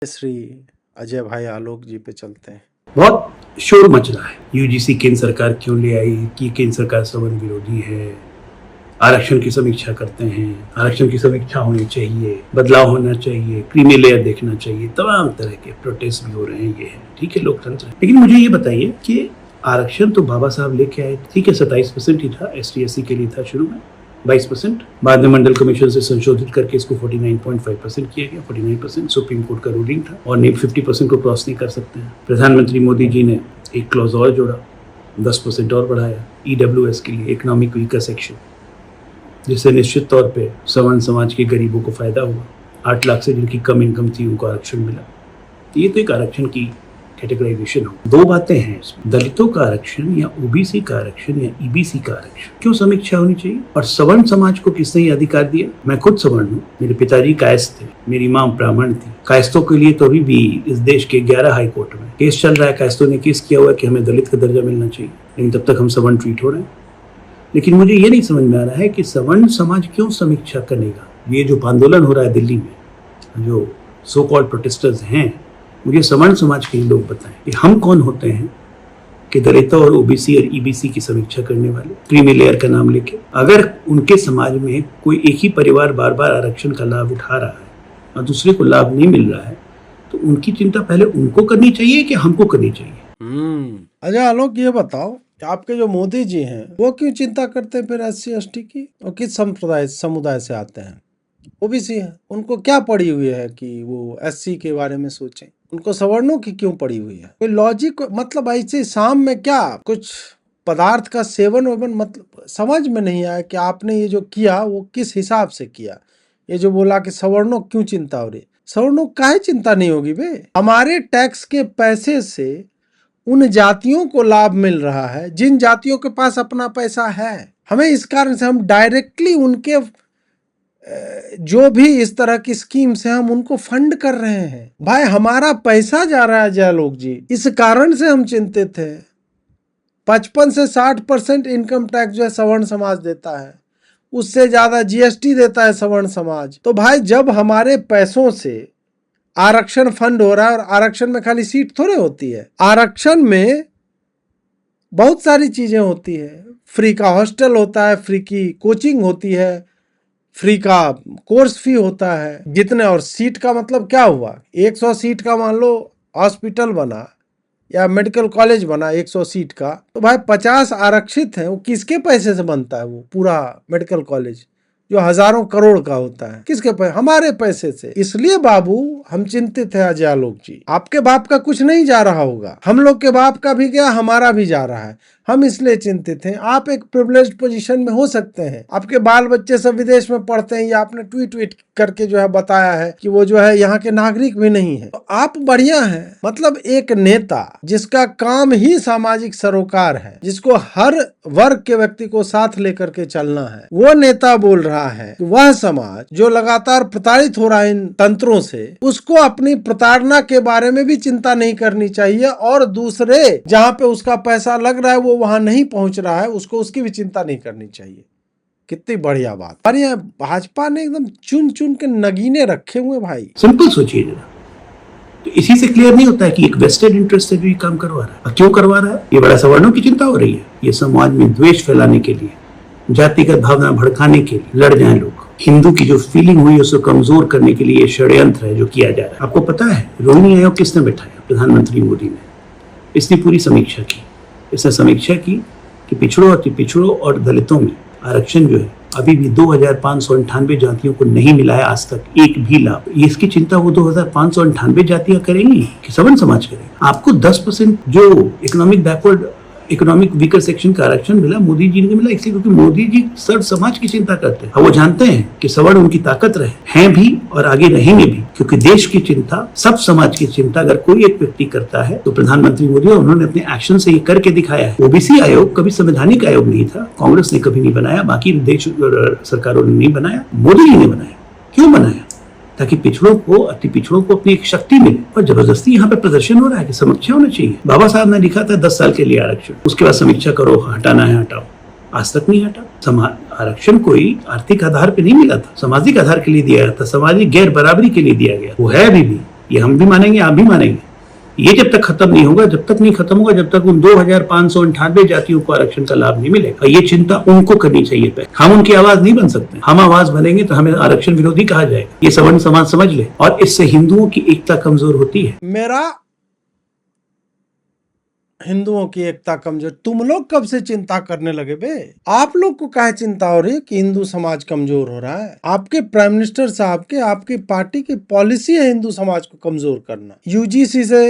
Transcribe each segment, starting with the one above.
श्री अजय भाई आलोक जी पे चलते हैं। बहुत शोर मच रहा है। यूजीसी केंद्र सरकार क्यों ले आई कि केंद्र सरकार सवन विरोधी है, आरक्षण की समीक्षा करते हैं, आरक्षण की समीक्षा होनी चाहिए, बदलाव होना चाहिए, क्रीमी लेयर देखना चाहिए, तमाम तरह के प्रोटेस्ट भी हो रहे हैं। ये है ठीक है, लोकतंत्र है। लेकिन मुझे ये बताइए कि आरक्षण तो बाबा साहब लेके आए, ठीक है 27% ही था, ST/SC के लिए था शुरू में 22%, बाद में मंडल कमीशन से संशोधित करके इसको 49.5% किया गया। 49% सुप्रीम कोर्ट का रूलिंग था और 50% को क्रॉस नहीं कर सकते हैं। प्रधानमंत्री मोदी जी ने एक क्लॉज और जोड़ा, 10% और बढ़ाया EWS के लिए, इकोनॉमिक वीकर सेक्शन, जिससे निश्चित तौर पे सवर्ण समाज के गरीबों को फायदा हुआ। 8 लाख से जिनकी कम इनकम थी उनको आरक्षण मिला। ये तो एक आरक्षण की कैटेगराइजेशन हो। दो बातें हैं इसमें, दलितों का आरक्षण या ओबीसी का आरक्षण या EBC का आरक्षण, क्यों समीक्षा होनी चाहिए? और सवर्ण समाज को किसने ये अधिकार दिया? मैं खुद सवर्ण हूँ, मेरे पिताजी कायस्थ थे, मेरी माँ ब्राह्मण थी। कायस्थों के लिए तो अभी भी इस देश के 11 हाई कोर्ट में केस चल रहा है। कायस्थों ने केस किया हुआ है कि हमें दलित का दर्जा मिलना चाहिए, लेकिन तब तक हम सवर्ण ट्रीट हो रहे हैं। लेकिन मुझे ये नहीं समझ में आ रहा है कि सवर्ण समाज क्यों समीक्षा करेगा। ये जो आंदोलन हो रहा है दिल्ली में, जो सो कॉल्ड प्रोटेस्टर्स हैं, मुझे सवर्ण समाज के लोग बताएं कि हम कौन होते हैं कि दलितों और OBC और EBC की समीक्षा करने वाले, क्रीमी लेयर का नाम लेके। अगर उनके समाज में कोई एक ही परिवार बार बार आरक्षण का लाभ उठा रहा है और दूसरे को लाभ नहीं मिल रहा है, तो उनकी चिंता पहले उनको करनी चाहिए कि हमको करनी चाहिए? अजय आलोक, ये बताओ आपके जो मोदी जी हैं वो क्यों चिंता करते हैं फिर SC/ST की? और किस समुदाय से आते हैं? OBC है, उनको क्या पड़ी हुई है कि वो SC के बारे में सोचें? उनको सवर्णों की क्यों पड़ी हुई है? कोई लॉजिक, मतलब ऐसे शाम में क्या कुछ पदार्थ का सेवन वेवन, मतलब समझ में नहीं आया कि आपने ये जो किया वो किस हिसाब से किया। ये जो बोला कि सवर्णों क्यों चिंता हो रही, सवर्णों काहे चिंता नहीं होगी बे? हमारे टैक्स के पैसे से उन जातियों को लाभ मिल रहा है जिन जातियों के पास अपना पैसा है। हमें इस कारण से हम डायरेक्टली उनके जो भी इस तरह की स्कीम से हम उनको फंड कर रहे हैं। भाई हमारा पैसा जा रहा है जयलोक जी, इस कारण से हम चिंतित थे। 55 से 60% इनकम टैक्स जो है सवर्ण समाज देता है, उससे ज्यादा GST देता है सवर्ण समाज। तो भाई जब हमारे पैसों से आरक्षण फंड हो रहा है, और आरक्षण में खाली सीट थोड़े होती है, आरक्षण में बहुत सारी चीजें होती है। फ्री का हॉस्टल होता है, फ्री की कोचिंग होती है, फ्री का कोर्स फी होता है जितने। और सीट का मतलब क्या हुआ, 100 सीट का मान लो हॉस्पिटल बना या मेडिकल कॉलेज बना 100 सीट का, तो भाई 50 आरक्षित हैं, वो किसके पैसे से बनता है? वो पूरा मेडिकल कॉलेज जो हजारों करोड़ का होता है, किसके पैसे? हमारे पैसे से। इसलिए बाबू हम चिंतित है अजय आलोक जी। आपके बाप का कुछ नहीं जा रहा होगा, हम लोग के बाप का भी गया, हमारा भी जा रहा है, हम इसलिए चिंतित हैं। आप एक प्रिविलेज्ड पोजीशन में हो सकते हैं, आपके बाल बच्चे सब विदेश में पढ़ते हैं, या आपने ट्वीट करके जो है बताया है कि वो जो है यहाँ के नागरिक भी नहीं है, तो आप बढ़िया हैं। मतलब एक नेता जिसका काम ही सामाजिक सरोकार है, जिसको हर वर्ग के व्यक्ति को साथ लेकर के चलना है, वो नेता बोल रहा है कि वह समाज जो लगातार प्रताड़ित हो रहा है इन तंत्रों से, उसको अपनी प्रताड़ना के बारे में भी चिंता नहीं करनी चाहिए, और दूसरे जहाँ पे उसका पैसा लग रहा है वो वहां नहीं पहुंच रहा है, उसको उसकी भी चिंता नहीं करनी चाहिए। कितनी बढ़िया बात। और ये भाजपा ने एकदम चुन चुन के नगीने रखे हुए भाई। सिंपल सोचिए जरा, तो इसी से क्लियर नहीं होता है कि एक वेस्टेड इंटरेस्ट से भी काम करवा रहा है। और क्यों करवा रहा है? ये बड़ा सवर्णों की चिंता हो रही है, ये समाज में द्वेष फैलाने के लिए, जातिगत भावना भड़काने के लिए लड़ जाए लोग। हिंदू की जो फीलिंग हुई है उसको कमजोर करने के लिए ये षड्यंत्र है जो किया जा रहा है। आपको पता है रोहिणी आयोग किसने बैठाया? प्रधानमंत्री मोदी ने। इसने पूरी समीक्षा की। इसने समीक्षा की कि पिछड़ों और दलितों में आरक्षण जो है अभी भी 2598 जातियों को नहीं मिला है आज तक एक भी लाभ। ये इसकी चिंता वो 2598 जातियां करेंगी कि सवर्ण समाज करेगा? आपको 10% जो इकोनॉमिक वीकर सेक्शन का आरक्षण मिला, मोदी जी ने मिला इसलिए क्योंकि मोदी जी सर्व समाज की चिंता करते हैं। वो जानते हैं कि सवर्ण उनकी ताकत हैं भी और आगे रहेंगे भी, क्योंकि देश की चिंता, सब समाज की चिंता अगर कोई एक व्यक्ति करता है तो प्रधानमंत्री मोदी, और उन्होंने अपने एक्शन से ये करके दिखाया है। OBC आयोग कभी संवैधानिक आयोग नहीं था, कांग्रेस ने कभी नहीं बनाया, बाकी देश सरकारों ने नहीं बनाया, मोदी जी ने बनाया। क्यों बनाया? ताकि अति पिछड़ों को अपनी एक शक्ति मिले। और जबरदस्ती यहाँ पे प्रदर्शन हो रहा है कि समीक्षा होना चाहिए। बाबा साहब ने लिखा था 10 साल के लिए आरक्षण, उसके बाद समीक्षा करो, हटाना है हटाओ। आज तक नहीं हटा। आरक्षण कोई आर्थिक आधार पे नहीं मिला था, सामाजिक आधार के लिए दिया था, सामाजिक गैर बराबरी के लिए दिया गया। वो है अभी भी, ये हम भी मानेंगे, आप भी मानेंगे। ये जब तक खत्म नहीं होगा, जब तक उन 2598 जातियों को आरक्षण का लाभ नहीं मिलेगा। ये चिंता उनको करनी चाहिए। हम उनकी आवाज नहीं बन सकते। हम आवाज बनेंगे तो हमें आरक्षण विरोधी कहा जाएगा। ये सवर्ण समाज समझ ले, और इससे हिंदुओं की एकता कमजोर होती है। मेरा हिंदुओं की एकता कमजोर, तुम लोग कब से चिंता करने लगे बे? आप लोग को क्या चिंता हो रही है कि हिंदू समाज कमजोर हो रहा है? आपके प्राइम मिनिस्टर साहब के, आपकी पार्टी की पॉलिसी है हिंदू समाज को कमजोर करना। यूजीसी से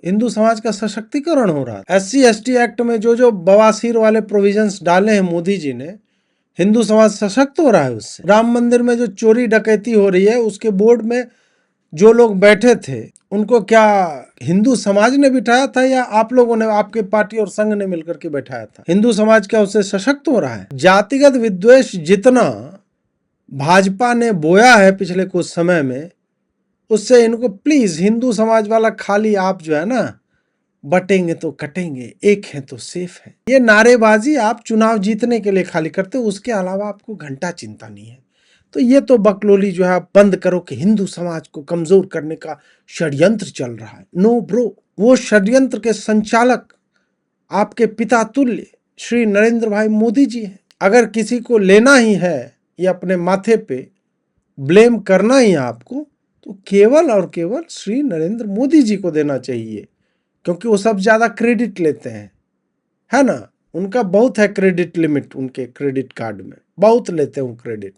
हिंदू समाज का सशक्तिकरण हो रहा है। SC ST एक्ट में जो बवासीर वाले प्रोविजंस डाले हैं मोदी जी ने, हिंदू समाज सशक्त हो रहा है उससे। राम मंदिर में जो चोरी डकैती हो रही है, उसके बोर्ड में जो लोग बैठे थे उनको क्या हिंदू समाज ने बिठाया था या आप लोगों ने, आपके पार्टी और संघ ने मिलकर के बैठाया था? हिंदू समाज क्या उससे सशक्त हो रहा है? जातिगत विद्वेष जितना भाजपा ने बोया है पिछले कुछ समय में, उससे इनको प्लीज हिंदू समाज वाला खाली आप जो है ना, बटेंगे तो कटेंगे, एक है तो सेफ है, ये नारेबाजी आप चुनाव जीतने के लिए खाली करते हो। उसके अलावा आपको घंटा चिंता नहीं है। तो ये तो बकलोली जो है आप बंद करो कि हिंदू समाज को कमजोर करने का षड्यंत्र चल रहा है। नो ब्रो, वो षड्यंत्र के संचालक आपके पिता तुल्य श्री नरेंद्र भाई मोदी जी हैं। अगर किसी को लेना ही है या अपने माथे पे ब्लेम करना ही है आपको, तो केवल और केवल श्री नरेंद्र मोदी जी को देना चाहिए, क्योंकि वो सब ज्यादा क्रेडिट लेते हैं, है ना? उनका बहुत है क्रेडिट लिमिट, उनके क्रेडिट कार्ड में बहुत लेते हैं वो क्रेडिट।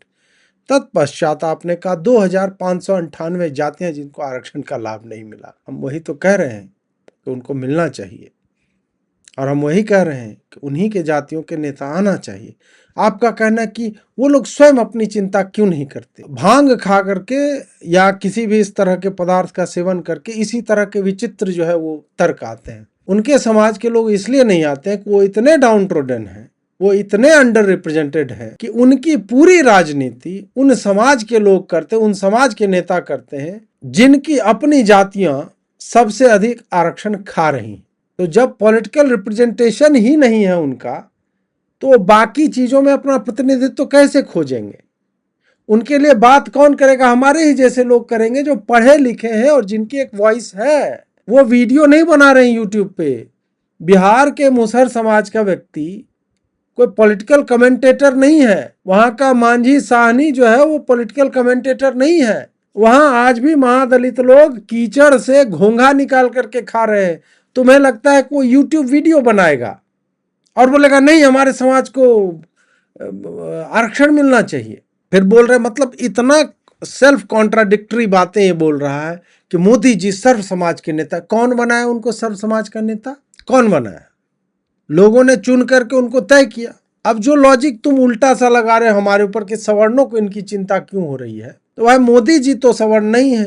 तत्पश्चात आपने कहा 2598 जातियां जिनको आरक्षण का लाभ नहीं मिला। हम वही तो कह रहे हैं कि उनको मिलना चाहिए, और हम वही कह रहे हैं कि उन्हीं के जातियों के नेता आना चाहिए। आपका कहना है कि वो लोग स्वयं अपनी चिंता क्यों नहीं करते? भांग खा करके या किसी भी इस तरह के पदार्थ का सेवन करके इसी तरह के विचित्र जो है वो तर्क आते हैं। उनके समाज के लोग इसलिए नहीं आते हैं कि वो इतने डाउन ट्रोडन हैं, वो इतने अंडर रिप्रेजेंटेड है कि उनकी पूरी राजनीति उन समाज के लोग करते, उन समाज के नेता करते हैं जिनकी अपनी जातियां सबसे अधिक आरक्षण खा रही। तो जब पॉलिटिकल रिप्रेजेंटेशन ही नहीं है उनका, तो बाकी चीजों में अपना प्रतिनिधित्व तो कैसे खोजेंगे? उनके लिए बात कौन करेगा? हमारे ही जैसे लोग करेंगे जो पढ़े लिखे हैं और जिनकी एक वॉइस है। वो वीडियो नहीं बना रहे हैं यूट्यूब पे। बिहार के मुसहर समाज का व्यक्ति कोई पॉलिटिकल कमेंटेटर नहीं है। वहां का मांझी साहनी जो है वो पॉलिटिकल कमेंटेटर नहीं है। वहां आज भी महादलित लोग कीचड़ से घोंघा निकाल करके खा रहे हैं। तुम्हें लगता है कोई यूट्यूब वीडियो बनाएगा और बोलेगा नहीं हमारे समाज को आरक्षण मिलना चाहिए? फिर बोल रहे, मतलब इतना सेल्फ कॉन्ट्राडिक्टरी बातें ये बोल रहा है कि मोदी जी सर्व समाज के नेता। कौन बनाया उनको सर्व समाज का नेता? कौन बनाया? लोगों ने चुन करके उनको तय किया। अब जो लॉजिक तुम उल्टा सा लगा रहे हो हमारे ऊपर कि सवर्णों को इनकी चिंता क्यों हो रही है, तो भाई मोदी जी तो सवर्ण नहीं है,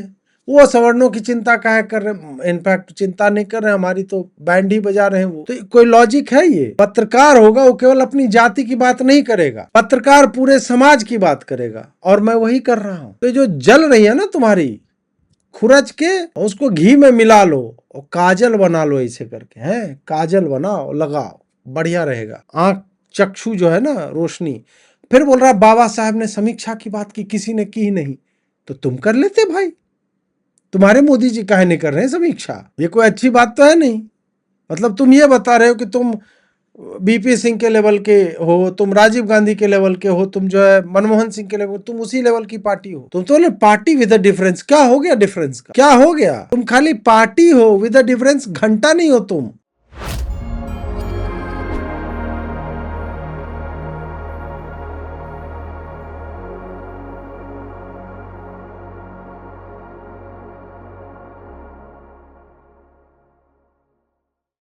वो सवर्णों की चिंता काहे कर रहे? इनफैक्ट चिंता नहीं कर रहे, हमारी तो बैंड ही बजा रहे हैं वो। तो कोई लॉजिक है? ये पत्रकार होगा वो केवल अपनी जाति की बात नहीं करेगा, पत्रकार पूरे समाज की बात करेगा, और मैं वही कर रहा हूं। तो जो जल रही है ना तुम्हारी खुरच के, उसको घी में मिला लो और काजल बना लो, ऐसे करके हैं काजल बनाओ, लगाओ, बढ़िया रहेगा। आंख चक्षु जो है ना रोशनी। फिर बोल रहा बाबा साहब ने समीक्षा की बात की, किसी ने की ही नहीं, तो तुम कर लेते भाई। तुम्हारे मोदी जी काहे नहीं कर रहे हैं समीक्षा? ये कोई अच्छी बात तो है नहीं। मतलब तुम ये बता रहे हो कि तुम बीपी सिंह के लेवल के हो, तुम राजीव गांधी के लेवल के हो, तुम जो है मनमोहन सिंह के लेवल, तुम उसी लेवल की पार्टी हो। तुम तो पार्टी विद अ डिफरेंस। क्या हो गया डिफरेंस का? क्या हो गया? तुम खाली पार्टी हो विद अ डिफरेंस, घंटा नहीं हो तुम।